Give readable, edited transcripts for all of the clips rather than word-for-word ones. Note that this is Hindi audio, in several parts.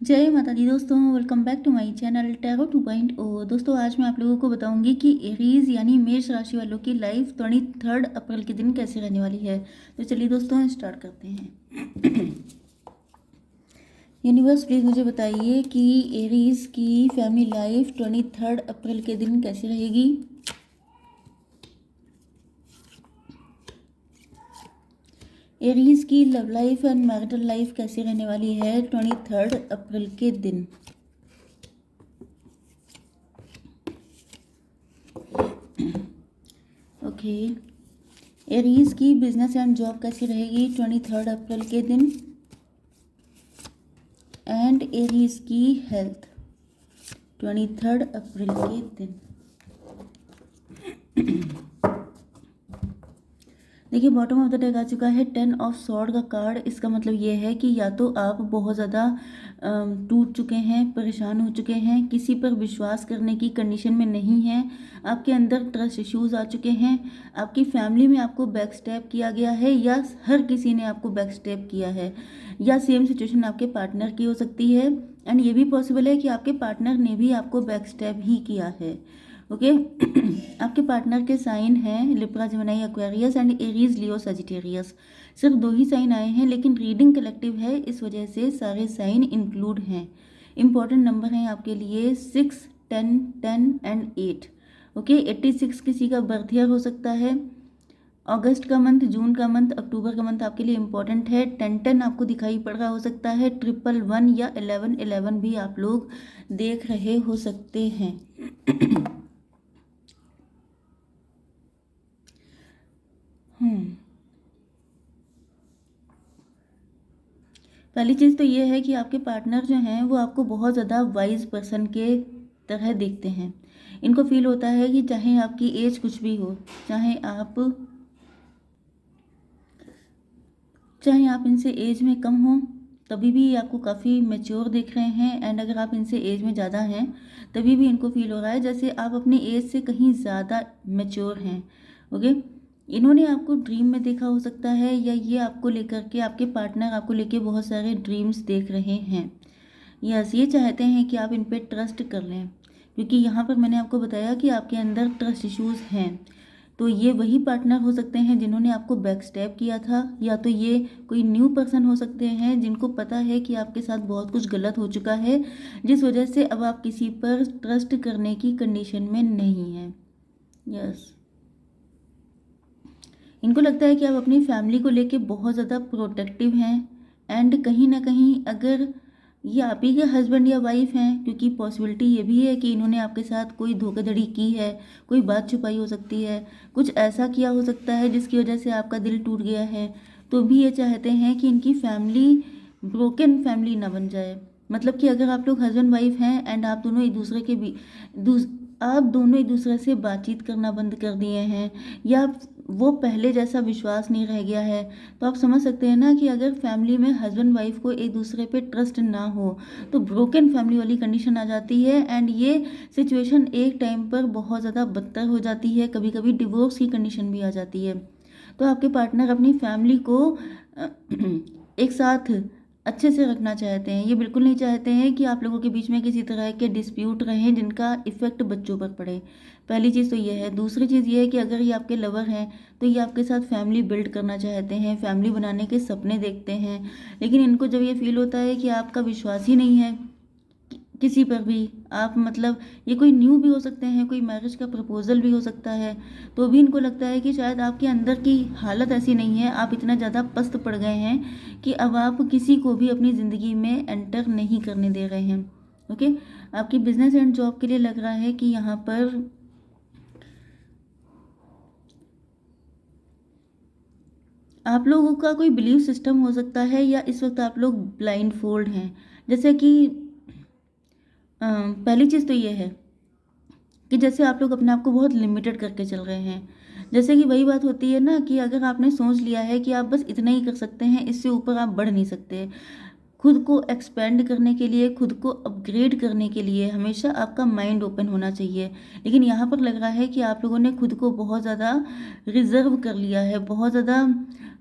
जय माता दी दोस्तों, welcome back to my channel tarot 2.0। दोस्तों आज मैं आप लोगों को बताऊंगी कि एरीज यानी मेष राशि वालों की लाइफ 23 अप्रैल के दिन कैसे रहने वाली है। तो चलिए दोस्तों स्टार्ट करते हैं। यूनिवर्स प्लीज़ मुझे बताइए कि एरीज की फैमिली लाइफ 23 अप्रैल के दिन कैसी रहेगी। एरीज की love life and marital life कैसी रहने वाली है 23 अप्रैल के दिन। ओके, एरीज की बिजनेस एंड जॉब कैसी रहेगी 23 अप्रैल के दिन। एंड एरीज की हेल्थ 23 अप्रैल के दिन। देखिए बॉटम ऑफ द डेक आ चुका है 10 ऑफ सॉर्ड का कार्ड। इसका मतलब ये है कि या तो आप बहुत ज़्यादा टूट चुके हैं, परेशान हो चुके हैं, किसी पर विश्वास करने की कंडीशन में नहीं हैं, आपके अंदर ट्रस्ट इश्यूज आ चुके हैं, आपकी फैमिली में आपको बैक स्टेप किया गया है या हर किसी ने आपको बैक स्टेप किया है, या सेम सिचुएशन आपके पार्टनर की हो सकती है। एंड ये भी पॉसिबल है कि आपके पार्टनर ने भी आपको बैक स्टेप ही किया है। ओके। आपके पार्टनर के साइन हैं Libra, Gemini, Aquarius and Aries, Leo, Sagittarius. सिर्फ 2 ही साइन आए हैं लेकिन रीडिंग कलेक्टिव है, इस वजह से सारे साइन इंक्लूड हैं। इंपॉर्टेंट नंबर हैं आपके लिए 6, 10, 10 एंड 8। ओके, 86 किसी का बर्थ ईयर हो सकता है। अगस्त का मंथ, जून का मंथ, अक्टूबर का मंथ आपके लिए इंपॉर्टेंट है। 10 आपको दिखाई पड़ रहा हो सकता है। 111 या 11 भी आप लोग देख रहे हो सकते हैं। पहली चीज़ तो ये है कि आपके पार्टनर जो हैं वो आपको बहुत ज़्यादा वाइज पर्सन के तरह देखते हैं। इनको फील होता है कि चाहे आपकी एज कुछ भी हो, चाहे आप इनसे एज में कम हो, तभी भी आपको काफ़ी मैच्योर दिख रहे हैं। एंड अगर आप इनसे एज में ज़्यादा हैं तभी भी इनको फील हो रहा है जैसे आप अपनी एज से कहीं ज़्यादा मैच्योर हैं। ओके, इन्होंने आपको ड्रीम में देखा हो सकता है, या ये आपको लेकर के, आपके पार्टनर आपको लेके बहुत सारे ड्रीम्स देख रहे हैं। यस, ये चाहते हैं कि आप इन पे ट्रस्ट कर लें, क्योंकि यहाँ पर मैंने आपको बताया कि आपके अंदर ट्रस्ट इश्यूज हैं। तो ये वही पार्टनर हो सकते हैं जिन्होंने आपको बैक स्टैब किया था, या तो ये कोई न्यू पर्सन हो सकते हैं जिनको पता है कि आपके साथ बहुत कुछ गलत हो चुका है, जिस वजह से अब आप किसी पर ट्रस्ट करने की कंडीशन में नहीं हैं। यस, इनको लगता है कि आप अपनी फैमिली को लेके बहुत ज़्यादा प्रोटेक्टिव हैं। एंड कहीं ना कहीं अगर ये आप ही के हस्बैंड या वाइफ हैं, क्योंकि पॉसिबिलिटी ये भी है कि इन्होंने आपके साथ कोई धोखाधड़ी की है, कोई बात छुपाई हो सकती है, कुछ ऐसा किया हो सकता है जिसकी वजह से आपका दिल टूट गया है। तो भी ये चाहते हैं कि इनकी फैमिली ब्रोकन फैमिली ना बन जाए। मतलब कि अगर आप लोग हस्बैंड वाइफ हैं एंड आप दोनों एक दूसरे के भी आप दोनों एक दूसरे से बातचीत करना बंद कर दिए हैं, या वो पहले जैसा विश्वास नहीं रह गया है, तो आप समझ सकते हैं ना कि अगर फैमिली में हस्बैंड वाइफ को एक दूसरे पे ट्रस्ट ना हो तो ब्रोकन फैमिली वाली कंडीशन आ जाती है। एंड ये सिचुएशन एक टाइम पर बहुत ज़्यादा बदतर हो जाती है, कभी कभी डिवोर्स की कंडीशन भी आ जाती है। तो आपके पार्टनर अपनी फैमिली को एक साथ अच्छे से रखना चाहते हैं। ये बिल्कुल नहीं चाहते हैं कि आप लोगों के बीच में किसी तरह के डिस्प्यूट रहें जिनका इफ़ेक्ट बच्चों पर पड़े। पहली चीज़ तो ये है। दूसरी चीज़ ये है कि अगर ये आपके लवर हैं तो ये आपके साथ फैमिली बिल्ड करना चाहते हैं, फैमिली बनाने के सपने देखते हैं। लेकिन इनको जब ये फील होता है कि आपका विश्वास ही नहीं है किसी पर भी, आप मतलब ये कोई न्यू भी हो सकते हैं, कोई मैरिज का प्रपोजल भी हो सकता है, तो भी इनको लगता है कि शायद आपके अंदर की हालत ऐसी नहीं है, आप इतना ज़्यादा पस्त पड़ गए हैं कि अब आप किसी को भी अपनी ज़िंदगी में एंटर नहीं करने दे रहे हैं। ओके, आपकी बिजनेस एंड जॉब के लिए लग रहा है कि यहाँ पर आप लोगों का कोई बिलीव सिस्टम हो सकता है, या इस वक्त आप लोग ब्लाइंड फोल्ड हैं। जैसे कि पहली चीज़ तो ये है कि जैसे आप लोग अपने आप को बहुत लिमिटेड करके चल रहे हैं। जैसे कि वही बात होती है ना कि अगर आपने सोच लिया है कि आप बस इतना ही कर सकते हैं, इससे ऊपर आप बढ़ नहीं सकते। खुद को एक्सपेंड करने के लिए, खुद को अपग्रेड करने के लिए हमेशा आपका माइंड ओपन होना चाहिए। लेकिन यहाँ पर लग रहा है कि आप लोगों ने खुद को बहुत ज़्यादा रिजर्व कर लिया है, बहुत ज़्यादा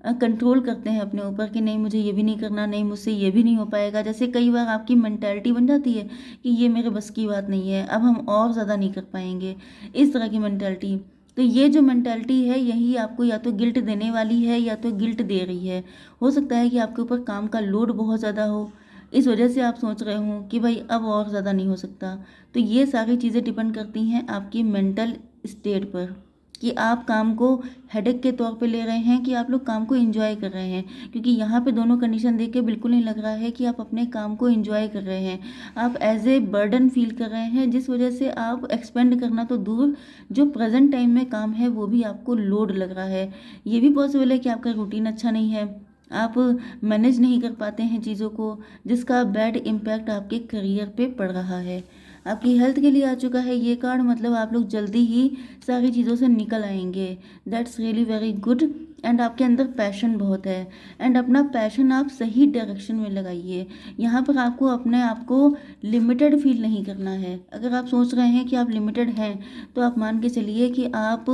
कंट्रोल करते हैं अपने ऊपर कि नहीं मुझे ये भी नहीं करना, नहीं मुझसे ये भी नहीं हो पाएगा। जैसे कई बार आपकी मेंटालिटी बन जाती है कि ये मेरे बस की बात नहीं है, अब हम और ज़्यादा नहीं कर पाएंगे, इस तरह की मेंटालिटी। तो ये जो मेंटालिटी है यही आपको या तो गिल्ट देने वाली है या तो गिल्ट दे रही है। हो सकता है कि आपके ऊपर काम का लोड बहुत ज़्यादा हो, इस वजह से आप सोच रहे हो कि भाई अब और ज़्यादा नहीं हो सकता। तो ये सारी चीज़ें डिपेंड करती हैं आपकी मेंटल स्टेट पर, कि आप काम को हेडेक के तौर पे ले रहे हैं कि आप लोग काम को एंजॉय कर रहे हैं। क्योंकि यहाँ पे दोनों कंडीशन देख के बिल्कुल नहीं लग रहा है कि आप अपने काम को एंजॉय कर रहे हैं, आप एज ए बर्डन फील कर रहे हैं, जिस वजह से आप एक्सपेंड करना तो दूर, जो प्रेजेंट टाइम में काम है वो भी आपको लोड लग रहा है। ये भी पॉसिबल है कि आपका रूटीन अच्छा नहीं है, आप मैनेज नहीं कर पाते हैं चीज़ों को, जिसका बैड इम्पैक्ट आपके करियर पे पड़ रहा है। आपकी हेल्थ के लिए आ चुका है ये कार्ड, मतलब आप लोग जल्दी ही सारी चीज़ों से निकल आएंगे। That's really very good. And आपके अंदर पैशन बहुत है, एंड अपना पैशन आप सही डायरेक्शन में लगाइए। यहाँ पर आपको अपने आप को लिमिटेड फील नहीं करना है। अगर आप सोच रहे हैं कि आप लिमिटेड हैं तो आप मान के चलिए कि आप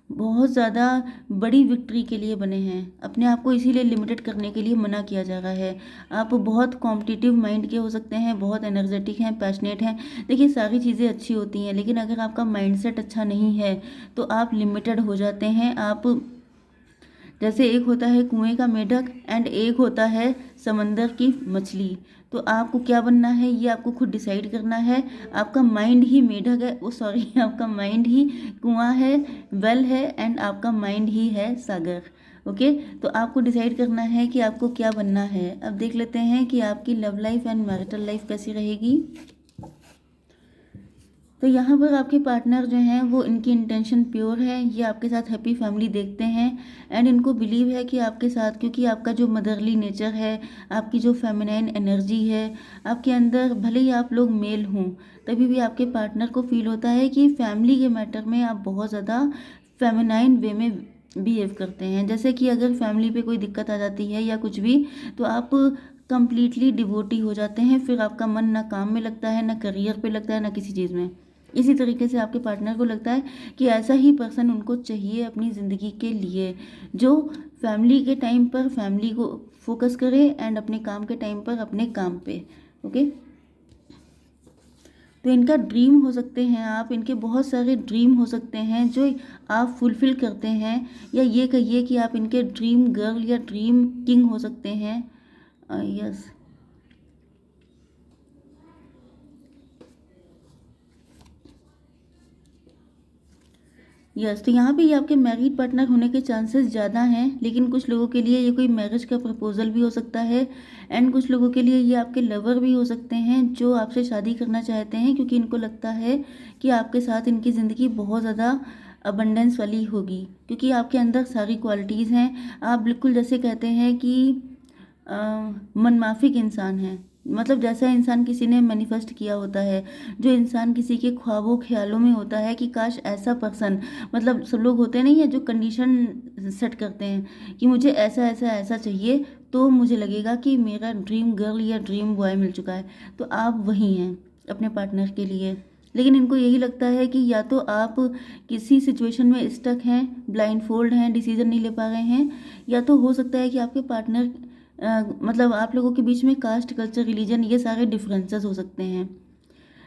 बहुत ज़्यादा बड़ी विक्ट्री के लिए बने हैं। अपने आप को इसीलिए लिमिटेड करने के लिए मना किया जा रहा है। आप बहुत कॉम्पिटिटिव माइंड के हो सकते हैं, बहुत एनर्जेटिक हैं, पैशनेट हैं। देखिए सारी चीज़ें अच्छी होती हैं, लेकिन अगर आपका माइंडसेट अच्छा नहीं है तो आप लिमिटेड हो जाते हैं। आप जैसे एक होता है कुएं का मेढक एंड एक होता है समंदर की मछली। तो आपको क्या बनना है ये आपको खुद डिसाइड करना है। आपका माइंड ही मेढक है, वो सॉरी आपका माइंड ही कुआं है, वेल है, एंड आपका माइंड ही है सागर। ओके, तो आपको डिसाइड करना है कि आपको क्या बनना है। अब देख लेते हैं कि आपकी love life and marital life कैसी रहेगी। तो यहाँ पर आपके पार्टनर जो हैं वो, इनकी इंटेंशन प्योर है, ये आपके साथ हैप्पी फैमिली देखते हैं। एंड इनको बिलीव है कि आपके साथ, क्योंकि आपका जो मदरली नेचर है, आपकी जो फेमिनाइन एनर्जी है आपके अंदर, भले ही आप लोग मेल हों तभी भी आपके पार्टनर को फील होता है कि फैमिली के मैटर में आप बहुत ज़्यादा फेमिनाइन वे में बिहेव करते हैं। जैसे कि अगर फैमिली पे कोई दिक्कत आ जाती है या कुछ भी, तो आप कंप्लीटली डिवोटी हो जाते हैं। फिर आपका मन ना काम में लगता है, ना करियर पे लगता है, ना किसी चीज़ में। इसी तरीके से आपके पार्टनर को लगता है कि ऐसा ही पर्सन उनको चाहिए अपनी ज़िंदगी के लिए, जो फैमिली के टाइम पर फैमिली को फोकस करे एंड अपने काम के टाइम पर अपने काम पे। ओके, तो इनका ड्रीम हो सकते हैं आप, इनके बहुत सारे ड्रीम हो सकते हैं जो आप फुलफ़िल करते हैं, या ये कहिए कि आप इनके ड्रीम गर्ल या ड्रीम किंग हो सकते हैं। यस, यस, तो यहाँ पे ये आपके मैरिड पार्टनर होने के चांसेस ज़्यादा हैं, लेकिन कुछ लोगों के लिए ये कोई मैरिज का प्रपोजल भी हो सकता है। एंड कुछ लोगों के लिए ये आपके लवर भी हो सकते हैं जो आपसे शादी करना चाहते हैं, क्योंकि इनको लगता है कि आपके साथ इनकी ज़िंदगी बहुत ज़्यादा अबंडेंस वाली होगी, क्योंकि आपके अंदर सारी क्वालिटीज़ हैं। आप बिल्कुल जैसे कहते हैं कि मनमाफिक इंसान हैं। मतलब जैसा इंसान किसी ने मैनिफेस्ट किया होता है, जो इंसान किसी के ख्वाबों ख्यालों में होता है कि काश ऐसा पर्सन, मतलब सब लोग होते नहीं है जो कंडीशन सेट करते हैं कि मुझे ऐसा ऐसा ऐसा चाहिए तो मुझे लगेगा कि मेरा ड्रीम गर्ल या ड्रीम बॉय मिल चुका है। तो आप वही हैं अपने पार्टनर के लिए। लेकिन इनको यही लगता है कि या तो आप किसी सिचुएशन में स्टक हैं, ब्लाइंड फोल्ड हैं, डिसीजन नहीं ले पा रहे हैं, या तो हो सकता है कि आपके पार्टनर मतलब आप लोगों के बीच में कास्ट, कल्चर, रिलीजन, ये सारे डिफरेंसेस हो सकते हैं,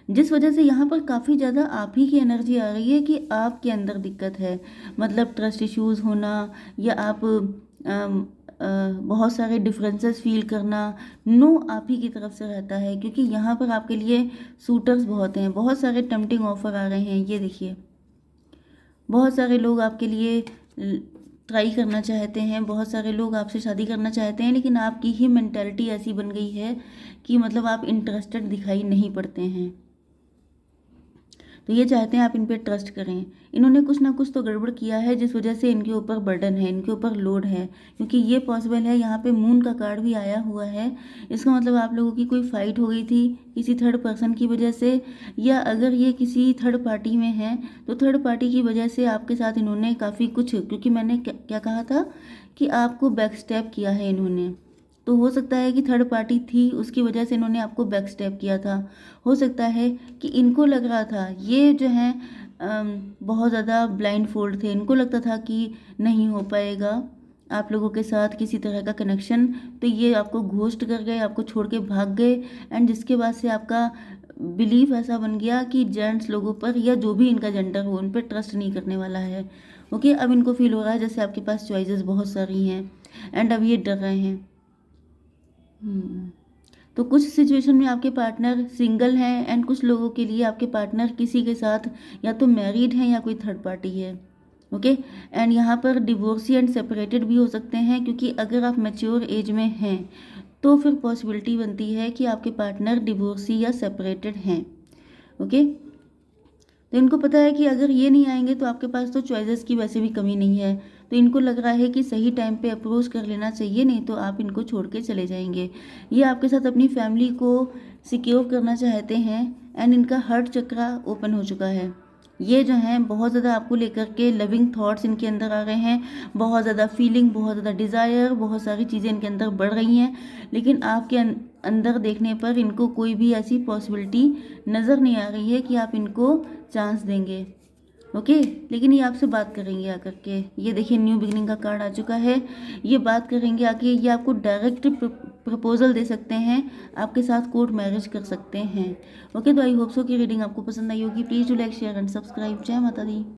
जिस वजह से यहाँ पर काफ़ी ज़्यादा आप ही की एनर्जी आ रही है कि आपके अंदर दिक्कत है। मतलब ट्रस्ट इश्यूज़ होना, या आप बहुत सारे डिफरेंसेस फील करना, नो आप ही की तरफ से रहता है। क्योंकि यहाँ पर आपके लिए सूटर्स बहुत हैं, बहुत सारे टेम्पटिंग ऑफर आ रहे हैं। ये देखिए, बहुत सारे लोग आपके लिए ट्राई करना चाहते हैं, बहुत सारे लोग आपसे शादी करना चाहते हैं, लेकिन आपकी ही मेंटालिटी ऐसी बन गई है कि मतलब आप इंटरेस्टेड दिखाई नहीं पड़ते हैं। तो ये चाहते हैं आप इन पे ट्रस्ट करें। इन्होंने कुछ ना कुछ तो गड़बड़ किया है, जिस वजह से इनके ऊपर बर्डन है, इनके ऊपर लोड है। क्योंकि ये पॉसिबल है, यहाँ पे मून का कार्ड भी आया हुआ है। इसका मतलब आप लोगों की कोई फाइट हो गई थी किसी थर्ड पर्सन की वजह से, या अगर ये किसी थर्ड पार्टी में है तो थर्ड पार्टी की वजह से आपके साथ इन्होंने काफ़ी कुछ, क्योंकि मैंने क्या कहा था कि आपको बैक स्टेप किया है इन्होंने। तो हो सकता है कि थर्ड पार्टी थी, उसकी वजह से इन्होंने आपको बैक स्टेप किया था। हो सकता है कि इनको लग रहा था, ये जो है बहुत ज़्यादा ब्लाइंड फोल्ड थे, इनको लगता था कि नहीं हो पाएगा। आप लोगों के साथ किसी तरह का कनेक्शन, तो ये आपको घोस्ट कर गए, आपको छोड़ के भाग गए। एंड जिसके बाद से आपका बिलीफ ऐसा बन गया कि जेंट्स लोगों पर या जो भी इनका जेंडर हो उन पर ट्रस्ट नहीं करने वाला है। ओके, अब इनको फील हो रहा है जैसे आपके पास चॉइसेस बहुत सारी हैं एंड अब ये डर रहे हैं। तो कुछ सिचुएशन में आपके पार्टनर सिंगल हैं एंड कुछ लोगों के लिए आपके पार्टनर किसी के साथ या तो मैरिड हैं या कोई थर्ड पार्टी है। ओके, एंड यहाँ पर डिवोर्सी एंड सेपरेटेड भी हो सकते हैं, क्योंकि अगर आप मैच्योर एज में हैं तो फिर पॉसिबिलिटी बनती है कि आपके पार्टनर डिवोर्सी या सेपरेटेड हैं। ओके, तो इनको पता है कि अगर ये नहीं आएंगे तो आपके पास तो चॉइसेस की वैसे भी कमी नहीं है, तो इनको लग रहा है कि सही टाइम पे अप्रोच कर लेना चाहिए, नहीं तो आप इनको छोड़ के चले जाएंगे। ये आपके साथ अपनी फैमिली को सिक्योर करना चाहते हैं एंड इनका हार्ट चक्रा ओपन हो चुका है। ये जो हैं बहुत ज़्यादा आपको लेकर के लविंग थॉट्स इनके अंदर आ रहे हैं, बहुत ज़्यादा फीलिंग, बहुत ज़्यादा डिज़ायर, बहुत सारी चीज़ें इनके अंदर बढ़ रही हैं, लेकिन आपके अंदर देखने पर इनको कोई भी ऐसी पॉसिबिलिटी नज़र नहीं आ रही है कि आप इनको चांस देंगे। ओके, लेकिन ये आपसे बात करेंगे आकर के। ये देखिए न्यू बिगनिंग का कार्ड आ चुका है। ये बात करेंगे आके, ये आपको डायरेक्ट प्रपोजल दे सकते हैं, आपके साथ कोर्ट मैरिज कर सकते हैं। ओके, तो आई होप सो कि रीडिंग आपको पसंद आई होगी। Please do like share and subscribe. जय माता दी।